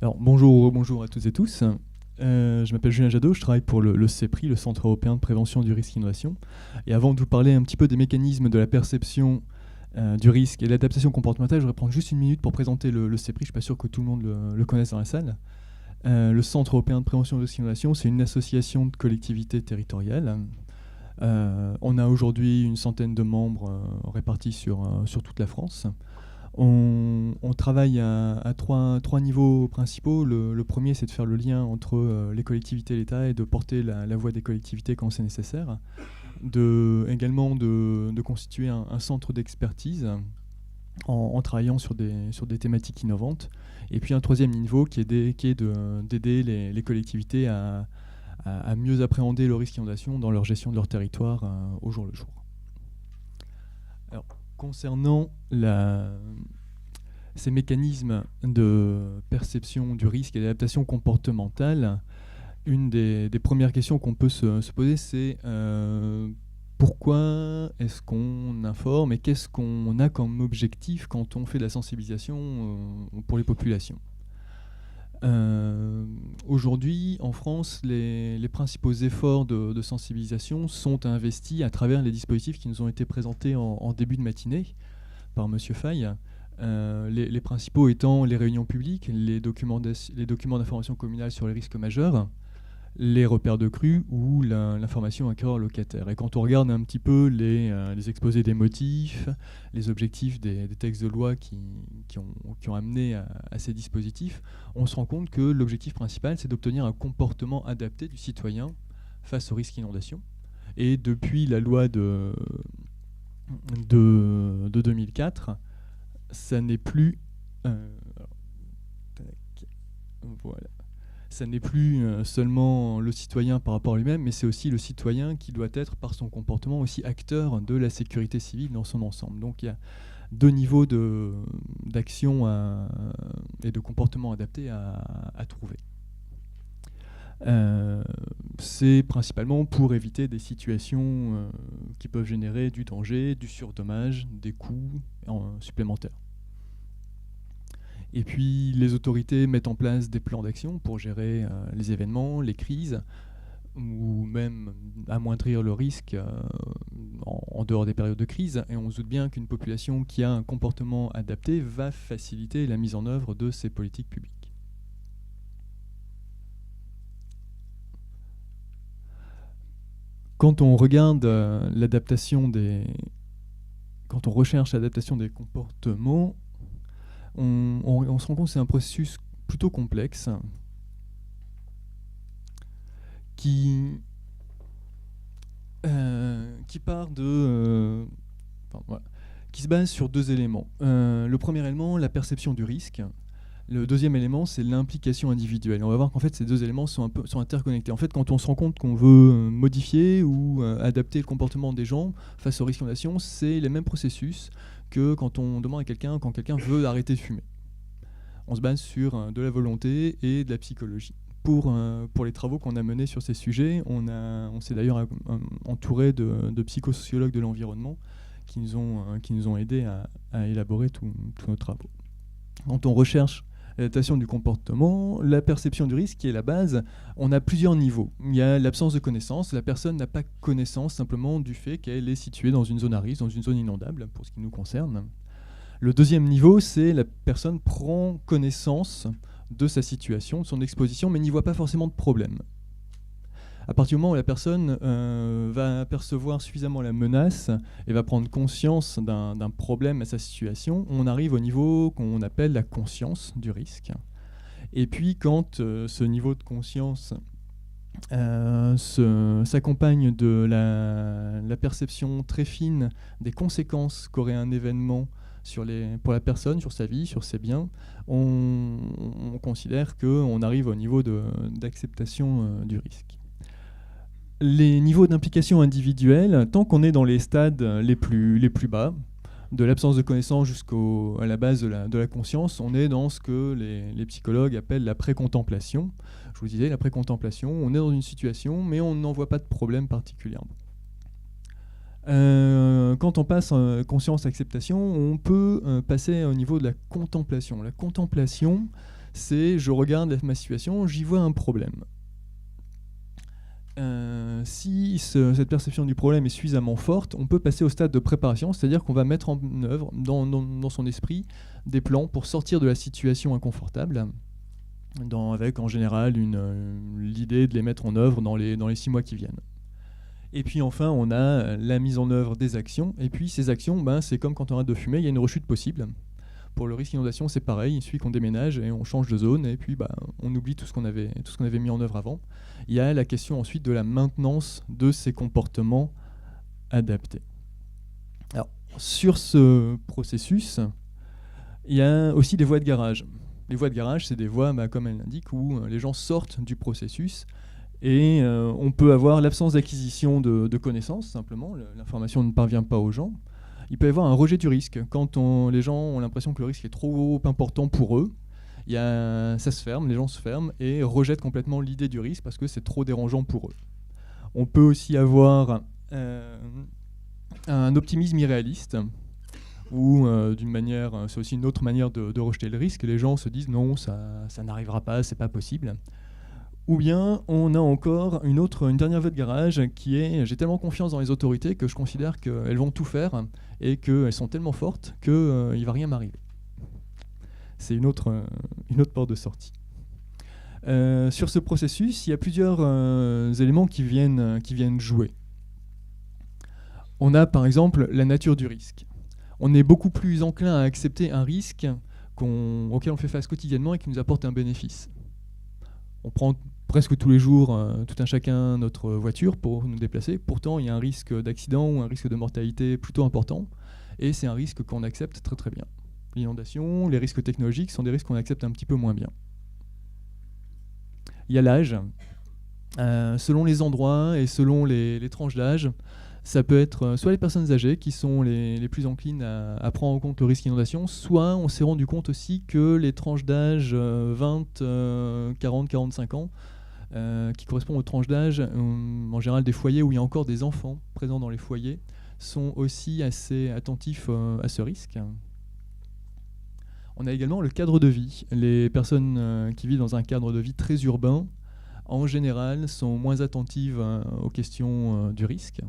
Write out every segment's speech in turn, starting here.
Alors bonjour à toutes et tous. Je m'appelle Julien Jadot, je travaille pour le CEPRI, le Centre européen de prévention du risque innovation. Et avant de vous parler un petit peu des mécanismes de la perception du risque et de l'adaptation comportementale, je voudrais prendre juste une minute pour présenter le CEPRI. Je ne suis pas sûr que tout le monde le connaisse dans la salle. Le Centre européen de prévention du risque innovation, c'est une association de collectivités territoriales. On a aujourd'hui une centaine de membres répartis sur toute la France. On travaille à trois niveaux principaux. Le premier, c'est de faire le lien entre les collectivités et l'État et de porter la voix des collectivités quand c'est nécessaire. Également de constituer un centre d'expertise en travaillant sur des thématiques innovantes. Et puis un troisième niveau qui est d'aider les collectivités à mieux appréhender le risque d'inondation dans leur gestion de leur territoire au jour le jour. Alors, concernant ces mécanismes de perception du risque et d'adaptation comportementale, une des premières questions qu'on peut se poser, c'est pourquoi est-ce qu'on informe et qu'est-ce qu'on a comme objectif quand on fait de la sensibilisation pour les populations. Aujourd'hui, en France, les principaux efforts de sensibilisation sont investis à travers les dispositifs qui nous ont été présentés en début de matinée par M. Faye. Les principaux étant les réunions publiques, les documents d'information communale sur les risques majeurs, les repères de crue ou l'information à acquéreur locataire. Et quand on regarde un petit peu les exposés des motifs, les objectifs des textes de loi qui ont amené à ces dispositifs, on se rend compte que l'objectif principal, c'est d'obtenir un comportement adapté du citoyen face au risque inondation. Et depuis la loi de 2004, ça n'est plus... voilà. Ça n'est plus seulement le citoyen par rapport à lui-même, mais c'est aussi le citoyen qui doit être, par son comportement, aussi acteur de la sécurité civile dans son ensemble. Donc il y a deux niveaux d'action et de comportement adapté à trouver. C'est principalement pour éviter des situations qui peuvent générer du danger, du surdommage, des coûts supplémentaires. Et puis les autorités mettent en place des plans d'action pour gérer les événements, les crises, ou même amoindrir le risque en dehors des périodes de crise. Et on se doute bien qu'une population qui a un comportement adapté va faciliter la mise en œuvre de ces politiques publiques. Quand on regarde quand on recherche l'adaptation des comportements, on se rend compte que c'est un processus plutôt complexe qui se base sur deux éléments. Le premier élément, la perception du risque. Le deuxième élément, c'est l'implication individuelle. On va voir qu'en fait, ces deux éléments sont interconnectés. En fait, quand on se rend compte qu'on veut modifier ou adapter le comportement des gens face aux risques d'inondation, c'est les mêmes processus que quand on demande à quelqu'un, quand quelqu'un veut arrêter de fumer. On se base sur de la volonté et de la psychologie. Pour les travaux qu'on a menés sur ces sujets, on s'est d'ailleurs entouré de psychosociologues de l'environnement qui nous ont aidés à élaborer tous nos travaux. Quand on recherche l'adaptation du comportement, la perception du risque qui est la base, on a plusieurs niveaux. Il y a l'absence de connaissance. La personne n'a pas connaissance simplement du fait qu'elle est située dans une zone à risque, dans une zone inondable, pour ce qui nous concerne. Le deuxième niveau, c'est la personne prend connaissance de sa situation, de son exposition, mais n'y voit pas forcément de problème. À partir du moment où la personne va percevoir suffisamment la menace et va prendre conscience d'un problème à sa situation, on arrive au niveau qu'on appelle la conscience du risque. Et puis quand ce niveau de conscience s'accompagne de la perception très fine des conséquences qu'aurait un événement pour la personne, sur sa vie, sur ses biens, on considère qu'on arrive au niveau d'acceptation du risque. Les niveaux d'implication individuelle, tant qu'on est dans les stades les plus bas, de l'absence de connaissance jusqu'à la base de la conscience, on est dans ce que les psychologues appellent la précontemplation. Je vous disais, la précontemplation, on est dans une situation, mais on n'en voit pas de problème particulièrement. Quand on passe conscience-acceptation, on peut passer au niveau de la contemplation. La contemplation, c'est je regarde ma situation, j'y vois un problème. Si cette perception du problème est suffisamment forte, on peut passer au stade de préparation, c'est-à-dire qu'on va mettre en œuvre dans son esprit des plans pour sortir de la situation inconfortable, avec en général l'idée de les mettre en œuvre dans les 6 mois qui viennent. Et puis enfin, on a la mise en œuvre des actions, et puis ces actions, c'est comme quand on arrête de fumer, il y a une rechute possible. Pour le risque inondation, c'est pareil, il suffit qu'on déménage et on change de zone, et puis on oublie tout ce qu'on avait mis en œuvre avant. Il y a la question ensuite de la maintenance de ces comportements adaptés. Alors, sur ce processus, il y a aussi des voies de garage. Les voies de garage, c'est des voies, comme elle l'indique, où les gens sortent du processus, et on peut avoir l'absence d'acquisition de connaissances, simplement, l'information ne parvient pas aux gens. Il peut y avoir un rejet du risque. Quand les gens ont l'impression que le risque est trop important pour eux, ça se ferme, les gens se ferment et rejettent complètement l'idée du risque parce que c'est trop dérangeant pour eux. On peut aussi avoir un optimisme irréaliste, ou c'est aussi une autre manière de rejeter le risque. Les gens se disent non, ça n'arrivera pas, c'est pas possible. Ou bien on a encore une dernière voie de garage qui est j'ai tellement confiance dans les autorités que je considère qu'elles vont tout faire et qu'elles sont tellement fortes qu'il ne va rien m'arriver. C'est une autre porte de sortie. Sur ce processus, il y a plusieurs éléments qui viennent jouer. On a par exemple la nature du risque. On est beaucoup plus enclin à accepter un risque auquel on fait face quotidiennement et qui nous apporte un bénéfice. On prend presque tous les jours, tout un chacun, notre voiture pour nous déplacer. Pourtant, il y a un risque d'accident ou un risque de mortalité plutôt important. Et c'est un risque qu'on accepte très très bien. L'inondation, les risques technologiques sont des risques qu'on accepte un petit peu moins bien. Il y a l'âge. Selon les endroits et selon les tranches d'âge, ça peut être soit les personnes âgées qui sont les plus enclines à prendre en compte le risque inondation, soit on s'est rendu compte aussi que les tranches d'âge 20, 40, 45 ans, qui correspondent aux tranches d'âge, en général des foyers où il y a encore des enfants présents dans les foyers, sont aussi assez attentifs à ce risque. On a également le cadre de vie. Les personnes qui vivent dans un cadre de vie très urbain, en général, sont moins attentives aux questions du risque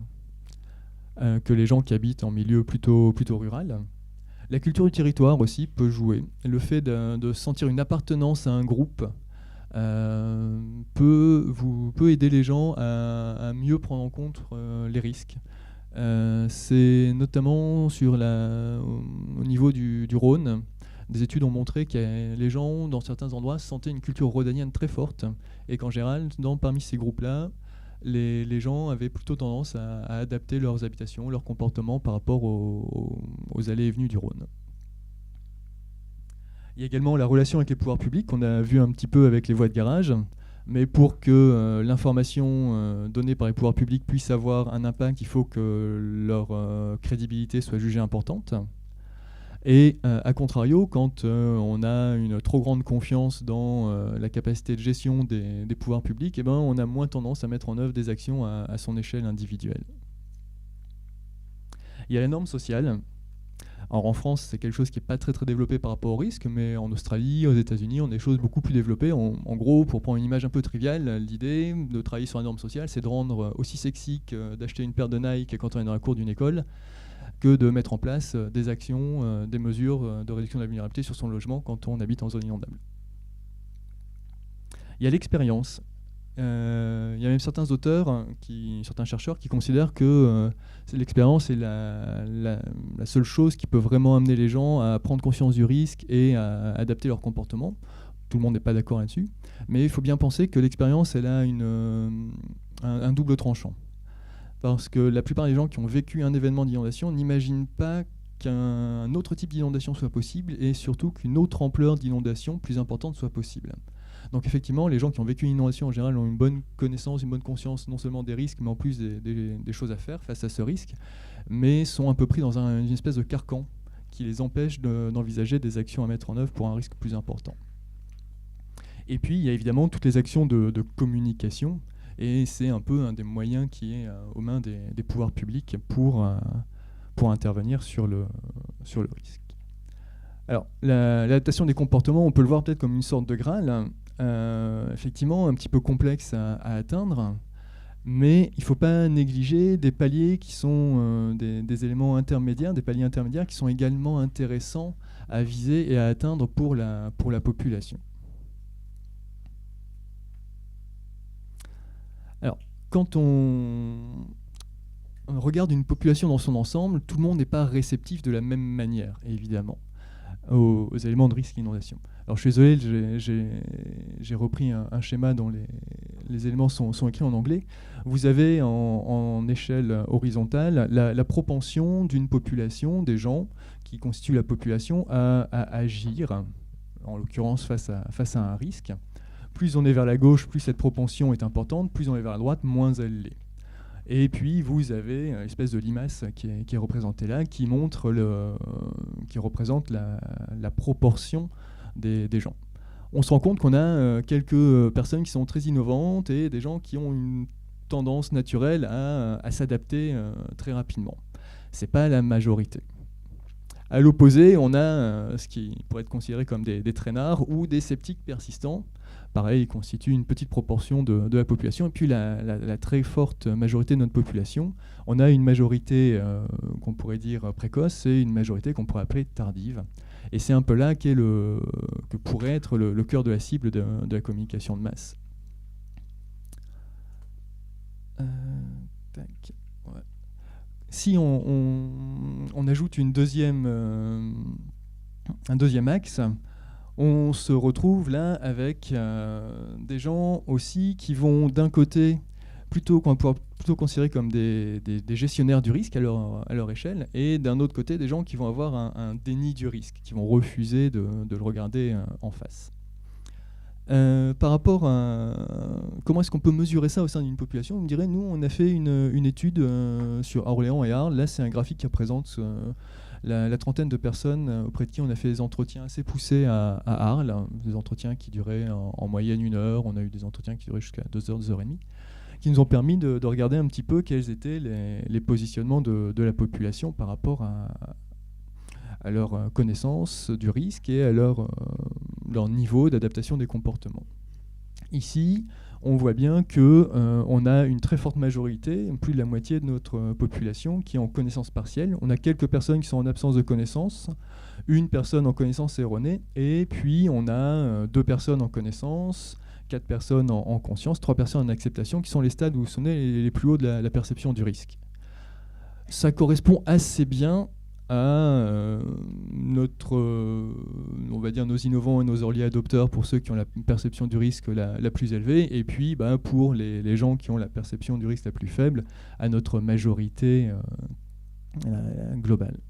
que les gens qui habitent en milieu plutôt rural. La culture du territoire aussi peut jouer. Le fait de sentir une appartenance à un groupe peut aider les gens à mieux prendre en compte les risques. C'est notamment au niveau du Rhône. Des études ont montré que les gens, dans certains endroits, sentaient une culture rhodanienne très forte et qu'en général, parmi ces groupes-là, les gens avaient plutôt tendance à adapter leurs habitations, leurs comportements par rapport aux allées et venues du Rhône. Il y a également la relation avec les pouvoirs publics qu'on a vu un petit peu avec les voies de garage, mais pour que l'information donnée par les pouvoirs publics puisse avoir un impact, il faut que leur crédibilité soit jugée importante. Et à contrario, quand on a une trop grande confiance dans la capacité de gestion des pouvoirs publics, on a moins tendance à mettre en œuvre des actions à son échelle individuelle. Il y a la norme sociale. Alors en France, c'est quelque chose qui n'est pas très développé par rapport au risque, mais en Australie, aux États-Unis, on a des choses beaucoup plus développées. En gros, pour prendre une image un peu triviale, l'idée de travailler sur la norme sociale, c'est de rendre aussi sexy que d'acheter une paire de Nike quand on est dans la cour d'une école, que de mettre en place des actions, des mesures de réduction de la vulnérabilité sur son logement quand on habite en zone inondable. Il y a l'expérience. Il y a même certains auteurs, certains chercheurs qui considèrent que l'expérience est la seule chose qui peut vraiment amener les gens à prendre conscience du risque et à adapter leur comportement. Tout le monde n'est pas d'accord là-dessus, mais il faut bien penser que l'expérience, elle a un double tranchant. Parce que la plupart des gens qui ont vécu un événement d'inondation n'imaginent pas qu'un autre type d'inondation soit possible et surtout qu'une autre ampleur d'inondation plus importante soit possible. Donc effectivement, les gens qui ont vécu une inondation en général ont une bonne connaissance, une bonne conscience non seulement des risques, mais en plus des choses à faire face à ce risque, mais sont un peu pris dans une espèce de carcan qui les empêche d'envisager des actions à mettre en œuvre pour un risque plus important. Et puis il y a évidemment toutes les actions de communication, et c'est un peu un des moyens qui est aux mains des pouvoirs publics pour intervenir sur le risque. Alors, l'adaptation des comportements, on peut le voir peut-être comme une sorte de Graal, effectivement un petit peu complexe à atteindre, mais il ne faut pas négliger des paliers qui sont des éléments intermédiaires, des paliers intermédiaires qui sont également intéressants à viser et à atteindre pour la population. Alors, quand on regarde une population dans son ensemble, tout le monde n'est pas réceptif de la même manière, évidemment, aux éléments de risque d'inondation. Alors je suis désolé, j'ai repris un schéma dont les éléments sont écrits en anglais. Vous avez en échelle horizontale la propension d'une population, des gens qui constituent la population, à agir, en l'occurrence face à un risque. Plus on est vers la gauche, plus cette propension est importante, plus on est vers la droite, moins elle l'est. Et puis vous avez une espèce de limace qui est représentée là, qui représente la proportion des gens. On se rend compte qu'on a quelques personnes qui sont très innovantes et des gens qui ont une tendance naturelle à s'adapter très rapidement. Ce n'est pas la majorité. À l'opposé, on a ce qui pourrait être considéré comme des traînards ou des sceptiques persistants. Pareil, ils constituent une petite proportion de la population. Et puis la très forte majorité de notre population, on a une majorité qu'on pourrait dire précoce et une majorité qu'on pourrait appeler tardive. Et c'est un peu là que pourrait être le cœur de la cible de la communication de masse. Tac. Ouais. Si on ajoute un deuxième axe, on se retrouve là avec des gens aussi qui vont d'un côté qu'on pourra plutôt considérer comme des gestionnaires du risque à leur échelle, et d'un autre côté des gens qui vont avoir un déni du risque, qui vont refuser de le regarder en face. Par rapport à comment est-ce qu'on peut mesurer ça au sein d'une population, on me dirait, nous on a fait une étude sur Orléans et Arles. Là c'est un graphique qui représente la trentaine de personnes auprès de qui on a fait des entretiens assez poussés à Arles, des entretiens qui duraient en moyenne 1 heure. On a eu des entretiens qui duraient jusqu'à 2 heures, 2 heures et demie, qui nous ont permis de regarder un petit peu quels étaient les positionnements de la population par rapport à leur connaissance du risque et à leur niveau d'adaptation des comportements. Ici, on voit bien qu'on a une très forte majorité, plus de la moitié de notre population qui est en connaissance partielle. On a quelques personnes qui sont en absence de connaissance, une personne en connaissance erronée, et puis on a 2 personnes en connaissance, 4 personnes en conscience, 3 personnes en acceptation, qui sont les stades où sont les plus hauts de la perception du risque. Ça correspond assez bien à on va dire nos innovants et nos early adopters, pour ceux qui ont la perception du risque la plus élevée, et puis pour les gens qui ont la perception du risque la plus faible, à notre majorité globale.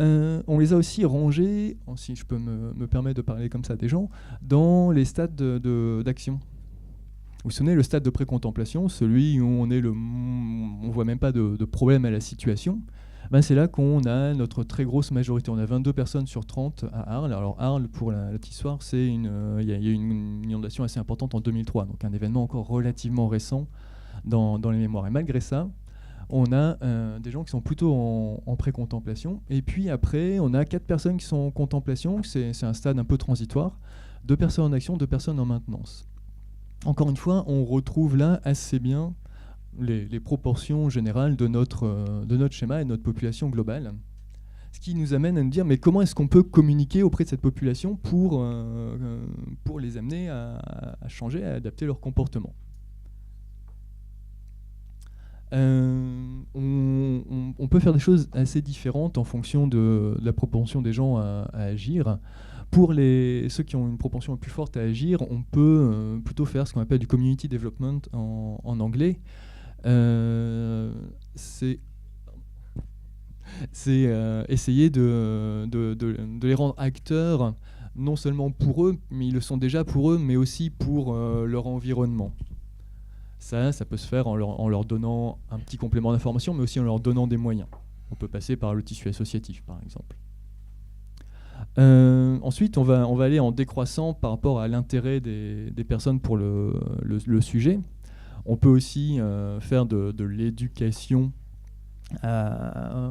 On les a aussi rangés, si je peux me permettre de parler comme ça des gens, dans les stades d'action. Vous vous souvenez, le stade de pré-contemplation, celui où on voit même pas de problème à la situation, c'est là qu'on a notre très grosse majorité. On a 22 personnes sur 30 à Arles. Alors Arles, pour la petite histoire, il y a eu une inondation assez importante en 2003, donc un événement encore relativement récent dans les mémoires. Et malgré ça, on a des gens qui sont plutôt en pré-contemplation. Et puis après, on a 4 personnes qui sont en contemplation. C'est un stade un peu transitoire. 2 personnes en action, 2 personnes en maintenance. Encore une fois, on retrouve là assez bien les proportions générales de notre schéma et de notre population globale. Ce qui nous amène à nous dire, mais comment est-ce qu'on peut communiquer auprès de cette population pour les amener à changer, à adapter leur comportement. On peut faire des choses assez différentes en fonction de la propension des gens à agir. Pour ceux qui ont une propension plus forte à agir, on peut plutôt faire ce qu'on appelle du community development en anglais. C'est essayer de les rendre acteurs, non seulement pour eux, mais ils le sont déjà pour eux, mais aussi pour leur environnement. Ça peut se faire en leur donnant un petit complément d'information, mais aussi en leur donnant des moyens. On peut passer par le tissu associatif, par exemple. Ensuite, on va aller en décroissant par rapport à l'intérêt des personnes pour le sujet. On peut aussi faire de l'éducation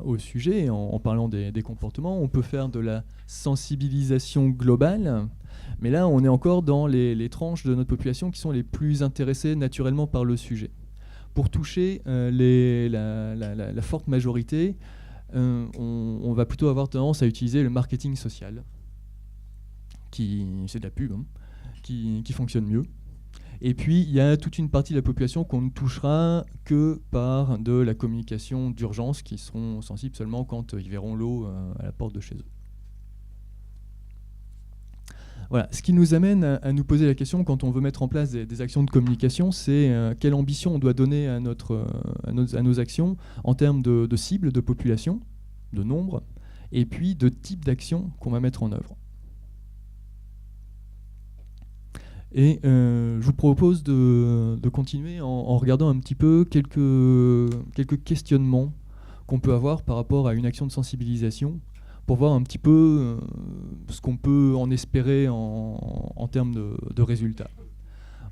au sujet en parlant des comportements. On peut faire de la sensibilisation globale, mais là on est encore dans les tranches de notre population qui sont les plus intéressées naturellement par le sujet. Pour toucher la forte majorité, on va plutôt avoir tendance à utiliser le marketing social, c'est de la pub, hein, qui fonctionne mieux. Et puis, il y a toute une partie de la population qu'on ne touchera que par de la communication d'urgence, qui seront sensibles seulement quand ils verront l'eau à la porte de chez eux. Voilà. Ce qui nous amène à nous poser la question, quand on veut mettre en place des actions de communication, c'est quelle ambition on doit donner à nos actions en termes de cibles, de population, de nombre, et puis de type d'action qu'on va mettre en œuvre. Et je vous propose de continuer en regardant un petit peu quelques questionnements qu'on peut avoir par rapport à une action de sensibilisation, pour voir un petit peu ce qu'on peut en espérer en termes de résultats.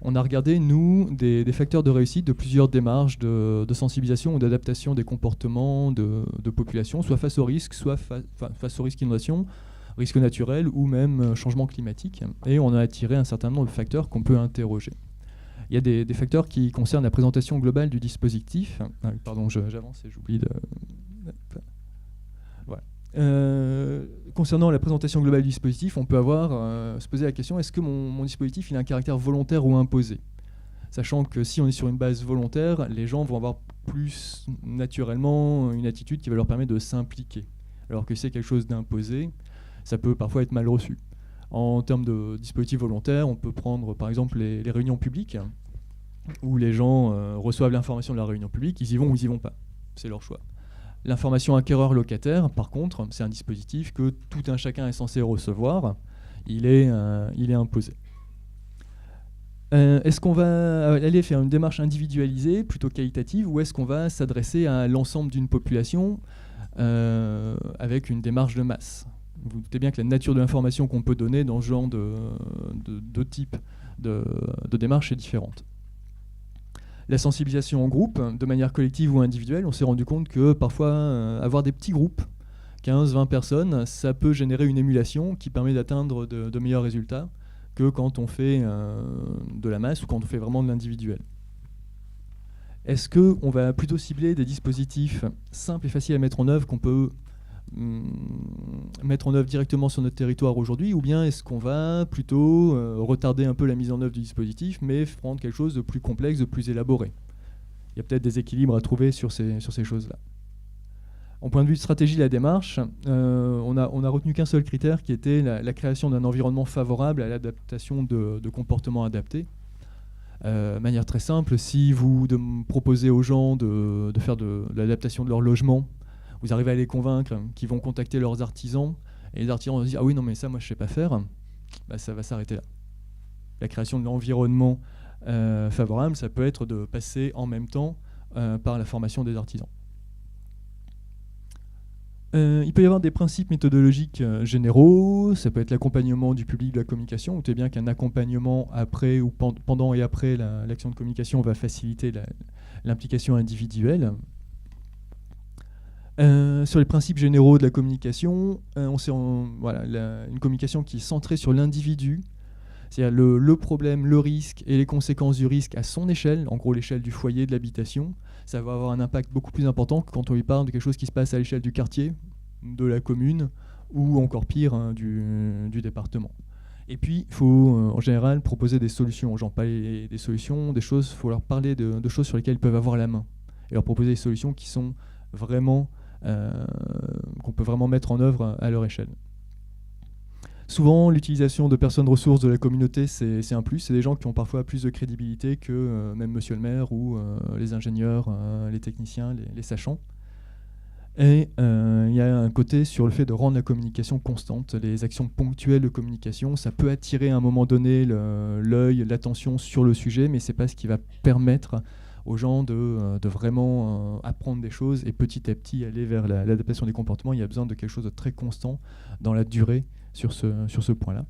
On a regardé, nous, des facteurs de réussite de plusieurs démarches de sensibilisation ou d'adaptation des comportements de population, soit face au risque, soit face au risque d'inondation, risque naturel ou même changement climatique. Et on a tiré un certain nombre de facteurs qu'on peut interroger. Il y a des facteurs qui concernent la présentation globale du dispositif. Pardon, j'avance et j'oublie de... Voilà. Concernant la présentation globale du dispositif, on peut se poser la question, est-ce que mon dispositif il a un caractère volontaire ou imposé ? Sachant que si on est sur une base volontaire, les gens vont avoir plus naturellement une attitude qui va leur permettre de s'impliquer. Alors que si c'est quelque chose d'imposé, ça peut parfois être mal reçu. En termes de dispositifs volontaires, on peut prendre par exemple les réunions publiques, où les gens reçoivent l'information de la réunion publique, ils y vont ou ils y vont pas. C'est leur choix. L'information acquéreur-locataire, par contre, c'est un dispositif que tout un chacun est censé recevoir. Il est imposé. Est-ce qu'on va aller faire une démarche individualisée, plutôt qualitative, ou est-ce qu'on va s'adresser à l'ensemble d'une population avec une démarche de masse ? Vous vous doutez bien que la nature de l'information qu'on peut donner dans ce genre de type de démarche est différente. La sensibilisation en groupe, de manière collective ou individuelle, on s'est rendu compte que parfois, avoir des petits groupes, 15-20 personnes, ça peut générer une émulation qui permet d'atteindre de meilleurs résultats que quand on fait de la masse ou quand on fait vraiment de l'individuel. Est-ce qu'on va plutôt cibler des dispositifs simples et faciles à mettre en œuvre qu'on peut mettre en œuvre directement sur notre territoire aujourd'hui, ou bien est-ce qu'on va plutôt retarder un peu la mise en œuvre du dispositif, mais prendre quelque chose de plus complexe, de plus élaboré ? Il y a peut-être des équilibres à trouver sur ces choses-là. En point de vue de stratégie de la démarche, on a retenu qu'un seul critère, qui était la création d'un environnement favorable à l'adaptation de comportements adaptés. Manière très simple, si vous proposez aux gens de faire de l'adaptation de leur logement, vous arrivez à les convaincre qu'ils vont contacter leurs artisans, et les artisans vont se dire « Ah oui, non, mais ça, moi, je ne sais pas faire », ça va s'arrêter là. La création de l'environnement favorable, ça peut être de passer en même temps par la formation des artisans. Il peut y avoir des principes méthodologiques généraux, ça peut être l'accompagnement du public de la communication. Vous savez bien qu'un accompagnement après ou pendant et après l'action de communication va faciliter l'implication individuelle. Sur les principes généraux de la communication, une communication qui est centrée sur l'individu, c'est-à-dire le problème, le risque et les conséquences du risque à son échelle, en gros l'échelle du foyer, de l'habitation. Ça va avoir un impact beaucoup plus important que quand on lui parle de quelque chose qui se passe à l'échelle du quartier, de la commune, ou encore pire, du département. Et puis, il faut en général proposer des solutions aux gens, pas des solutions, des choses, il faut leur parler de choses sur lesquelles ils peuvent avoir la main, et leur proposer des solutions qui sont vraiment, qu'on peut vraiment mettre en œuvre à leur échelle. Souvent, l'utilisation de personnes ressources de la communauté, c'est un plus. C'est des gens qui ont parfois plus de crédibilité que même monsieur le maire ou les ingénieurs, les techniciens, les sachants. Et il y a un côté sur le fait de rendre la communication constante. Les actions ponctuelles de communication, ça peut attirer à un moment donné l'œil, l'attention sur le sujet, mais ce n'est pas ce qui va permettre aux gens de vraiment apprendre des choses et petit à petit aller vers l'adaptation des comportements. Il y a besoin de quelque chose de très constant dans la durée sur ce point-là.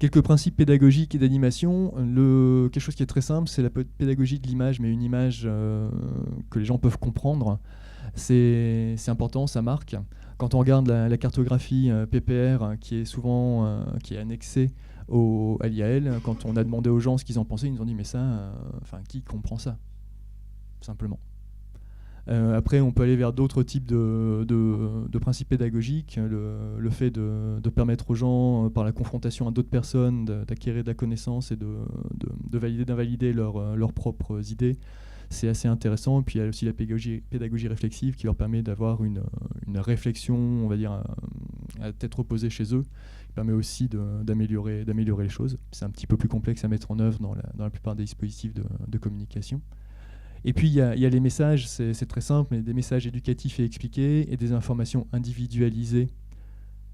Quelques principes pédagogiques et d'animation. Quelque chose qui est très simple, c'est la pédagogie de l'image, mais une image que les gens peuvent comprendre. C'est important, ça marque. Quand on regarde la cartographie PPR qui est souvent qui est annexée à l'IAL, quand on a demandé aux gens ce qu'ils en pensaient, ils nous ont dit mais ça, qui comprend ça, simplement. Après, on peut aller vers d'autres types de principes pédagogiques. Le fait de permettre aux gens, par la confrontation à d'autres personnes, d'acquérir de la connaissance et de valider, d'invalider leurs propres idées, c'est assez intéressant. Et puis il y a aussi la pédagogie réflexive qui leur permet d'avoir une réflexion, on va dire, à tête reposée chez eux, qui permet aussi d'améliorer les choses. C'est un petit peu plus complexe à mettre en œuvre dans la plupart des dispositifs de communication. Et puis il y a les messages, c'est très simple, mais des messages éducatifs et expliqués et des informations individualisées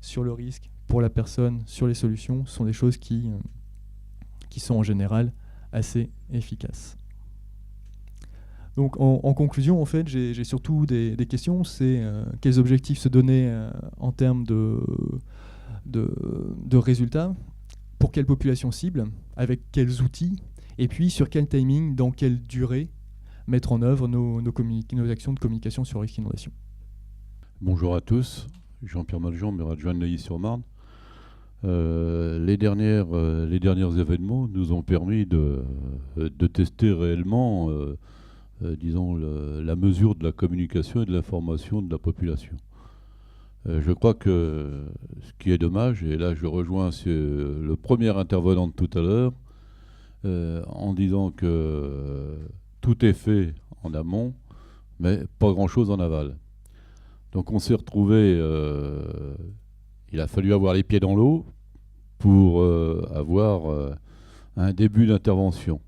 sur le risque pour la personne, sur les solutions, sont des choses qui sont en général assez efficaces. Donc en conclusion, en fait, j'ai surtout des questions. C'est quels objectifs se donner en termes de résultats, pour quelle population cible, avec quels outils, et puis sur quel timing, dans quelle durée, mettre en œuvre nos actions de communication sur le risque inondation. Bonjour à tous, Jean-Pierre Maljean, maire adjoint de Neuilly-sur-Marne. Les derniers événements nous ont permis de tester réellement disons, la mesure de la communication et de l'information de la population. Je crois que ce qui est dommage, et là je rejoins le premier intervenant de tout à l'heure, en disant que tout est fait en amont, mais pas grand-chose en aval. Donc on s'est retrouvé, il a fallu avoir les pieds dans l'eau pour avoir un début d'intervention.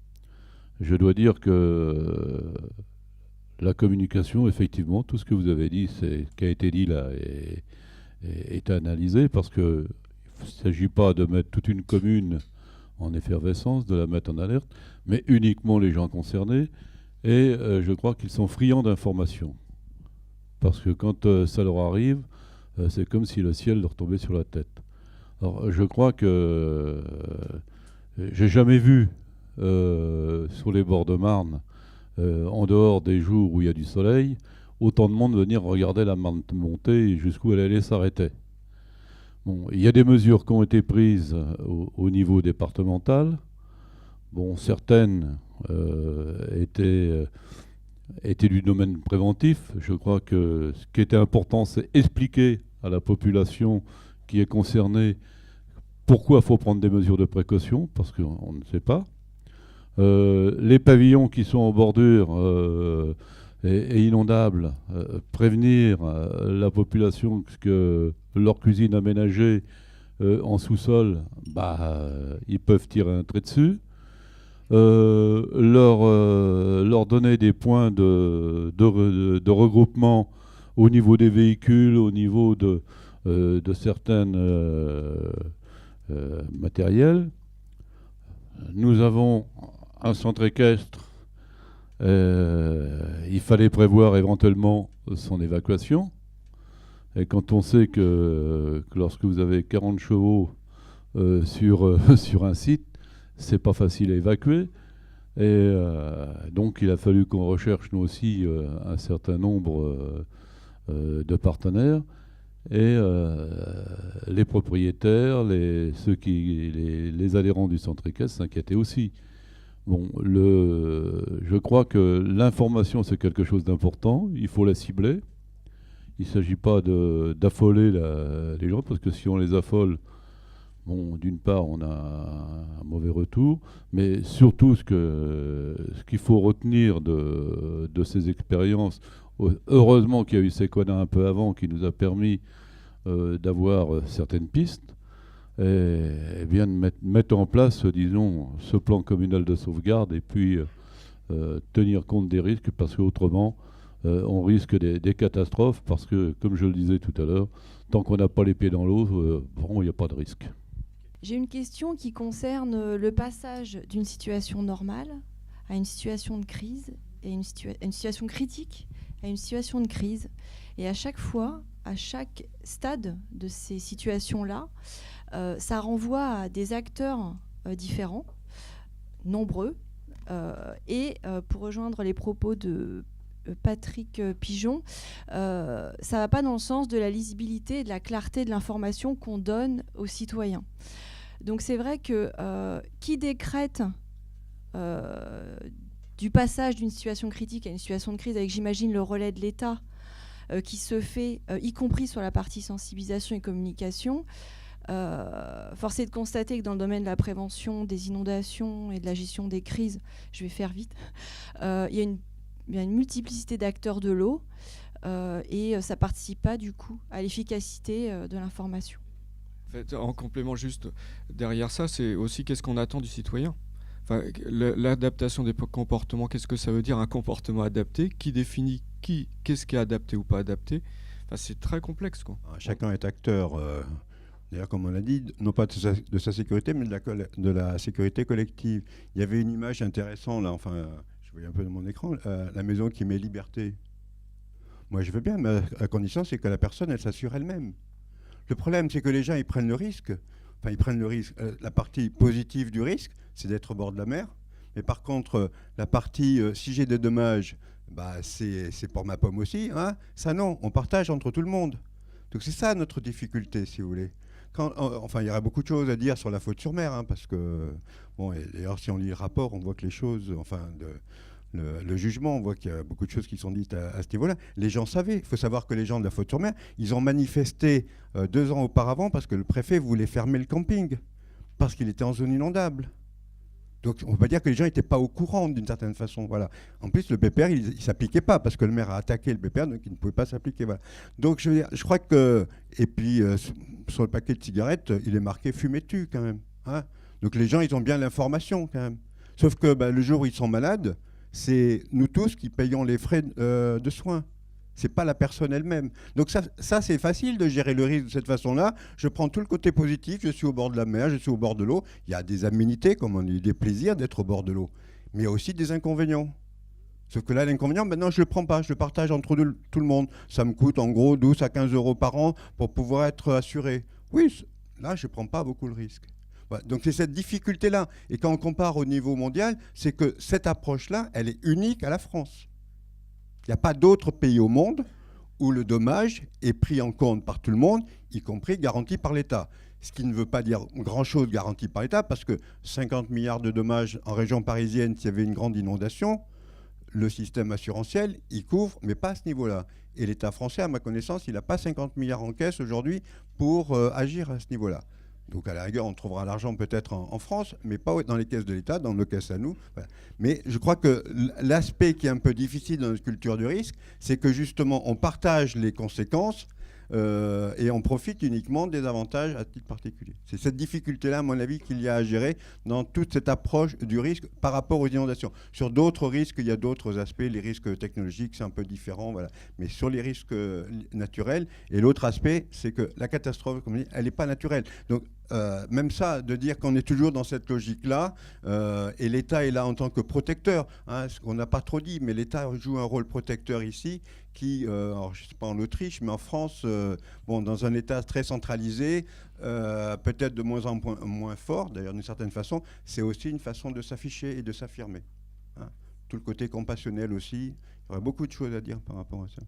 Je dois dire que la communication, effectivement, tout ce que vous avez dit, ce qui a été dit là, est analysé, parce qu'il ne s'agit pas de mettre toute une commune en effervescence, de la mettre en alerte, mais uniquement les gens concernés. Et je crois qu'ils sont friands d'informations. Parce que quand ça leur arrive, c'est comme si le ciel leur tombait sur la tête. Alors je crois que j'ai jamais vu sur les bords de Marne, en dehors des jours où il y a du soleil, autant de monde venir regarder la Marne monter jusqu'où elle allait s'arrêter. Bon, il y a des mesures qui ont été prises au niveau départemental. Bon, certaines étaient du domaine préventif. Je crois que ce qui était important, c'est expliquer à la population qui est concernée pourquoi il faut prendre des mesures de précaution, parce qu'on ne sait pas. Les pavillons qui sont en bordure et inondables, prévenir la population que leur cuisine aménagée en sous-sol, ils peuvent tirer un trait dessus. Leur donner des points de regroupement au niveau des véhicules, au niveau de certains matériels. Nous avons un centre équestre. Il fallait prévoir éventuellement son évacuation. Et quand on sait que lorsque vous avez 40 chevaux sur un site, c'est pas facile à évacuer. Et donc il a fallu qu'on recherche nous aussi un certain nombre de partenaires. Et les propriétaires, les adhérents du centre équestre s'inquiétaient aussi. Bon, je crois que l'information, c'est quelque chose d'important. Il faut la cibler. Il ne s'agit pas d'affoler les gens, parce que si on les affole, bon, d'une part, on a un mauvais retour, mais surtout, ce qu'il faut retenir de ces expériences, heureusement qu'il y a eu Sequana un peu avant, qui nous a permis d'avoir certaines pistes, et bien de mettre en place, disons, ce plan communal de sauvegarde, et puis tenir compte des risques, parce qu'autrement, on risque des catastrophes, parce que, comme je le disais tout à l'heure, tant qu'on n'a pas les pieds dans l'eau, il n'y a pas de risque. J'ai une question qui concerne le passage d'une situation normale à une situation de crise, et une situation critique à une situation de crise. Et à chaque fois, à chaque stade de ces situations-là, ça renvoie à des acteurs différents, nombreux, et pour rejoindre les propos de Patrick Pigeon, ça ne va pas dans le sens de la lisibilité et de la clarté de l'information qu'on donne aux citoyens. Donc c'est vrai que qui décrète du passage d'une situation critique à une situation de crise, avec j'imagine le relais de l'État qui se fait, y compris sur la partie sensibilisation et communication, force est de constater que dans le domaine de la prévention des inondations et de la gestion des crises, je vais faire vite, il y a une multiplicité d'acteurs de l'eau et ça ne participe pas du coup à l'efficacité de l'information. En fait, en complément juste derrière ça, c'est aussi qu'est-ce qu'on attend du citoyen. Enfin, l'adaptation des comportements, qu'est-ce que ça veut dire un comportement adapté? Qui définit qu'est-ce qui est adapté ou pas adapté? Enfin, c'est très complexe, quoi. Chacun est acteur, d'ailleurs comme on l'a dit, non pas de sa sécurité, mais de la sécurité collective. Il y avait une image intéressante, là, enfin, je voyais un peu de mon écran, la maison qui met liberté. Moi je veux bien, mais la condition c'est que la personne, elle s'assure elle-même. Le problème, c'est que les gens, ils prennent le risque. Enfin, ils prennent le risque. La partie positive du risque, c'est d'être au bord de la mer. Mais par contre, la partie, si j'ai des dommages, bah, c'est pour ma pomme aussi. Hein. Ça, non, on partage entre tout le monde. Donc c'est ça notre difficulté, si vous voulez. Enfin, il y aurait beaucoup de choses à dire sur la faute sur mer, hein, parce que, bon, et d'ailleurs, si on lit le rapport, on voit que les choses, enfin, le jugement, on voit qu'il y a beaucoup de choses qui sont dites à ce niveau-là. Les gens savaient. Il faut savoir que les gens de la faute sur mer, ils ont manifesté 2 ans auparavant parce que le préfet voulait fermer le camping, parce qu'il était en zone inondable. Donc on ne peut pas dire que les gens n'étaient pas au courant d'une certaine façon. Voilà. En plus, le PPR, il ne s'appliquait pas, parce que le maire a attaqué le PPR, donc il ne pouvait pas s'appliquer. Voilà. Donc je crois que... Et puis, sur le paquet de cigarettes, il est marqué « fumez tu » quand même. Hein. Donc les gens, ils ont bien l'information quand même. Sauf que le jour où ils sont malades, c'est nous tous qui payons les frais de soins. Ce n'est pas la personne elle-même. Donc ça c'est facile de gérer le risque de cette façon-là. Je prends tout le côté positif, je suis au bord de la mer, je suis au bord de l'eau. Il y a des aménités, comme on dit, des plaisirs d'être au bord de l'eau. Mais il y a aussi des inconvénients. Sauf que là, l'inconvénient, maintenant, je ne le prends pas, je le partage entre tout le monde. Ça me coûte en gros 12 à 15 euros par an pour pouvoir être assuré. Oui, là, je ne prends pas beaucoup le risque. Voilà. Donc c'est cette difficulté-là. Et quand on compare au niveau mondial, c'est que cette approche-là, elle est unique à la France. Il n'y a pas d'autres pays au monde où le dommage est pris en compte par tout le monde, y compris garanti par l'État. Ce qui ne veut pas dire grand-chose garanti par l'État, parce que 50 milliards de dommages en région parisienne, s'il y avait une grande inondation, le système assurantiel, il couvre, mais pas à ce niveau-là. Et l'État français, à ma connaissance, il n'a pas 50 milliards en caisse aujourd'hui pour agir à ce niveau-là. Donc à la rigueur, on trouvera l'argent peut-être en France, mais pas dans les caisses de l'État, dans nos caisses à nous. Voilà. Mais je crois que l'aspect qui est un peu difficile dans notre culture du risque, c'est que justement, on partage les conséquences et on profite uniquement des avantages à titre particulier. C'est cette difficulté-là, à mon avis, qu'il y a à gérer dans toute cette approche du risque par rapport aux inondations. Sur d'autres risques, il y a d'autres aspects. Les risques technologiques, c'est un peu différent. Voilà. Mais sur les risques naturels, et l'autre aspect, c'est que la catastrophe, comme on dit, elle n'est pas naturelle. Donc, même ça, de dire qu'on est toujours dans cette logique-là, et l'État est là en tant que protecteur, hein, ce qu'on n'a pas trop dit, mais l'État joue un rôle protecteur ici, qui, alors je ne sais pas en Autriche, mais en France, bon, dans un État très centralisé, peut-être de moins en moins fort, d'ailleurs d'une certaine façon, c'est aussi une façon de s'afficher et de s'affirmer. Hein. Tout le côté compassionnel aussi, il y aurait beaucoup de choses à dire par rapport à ça.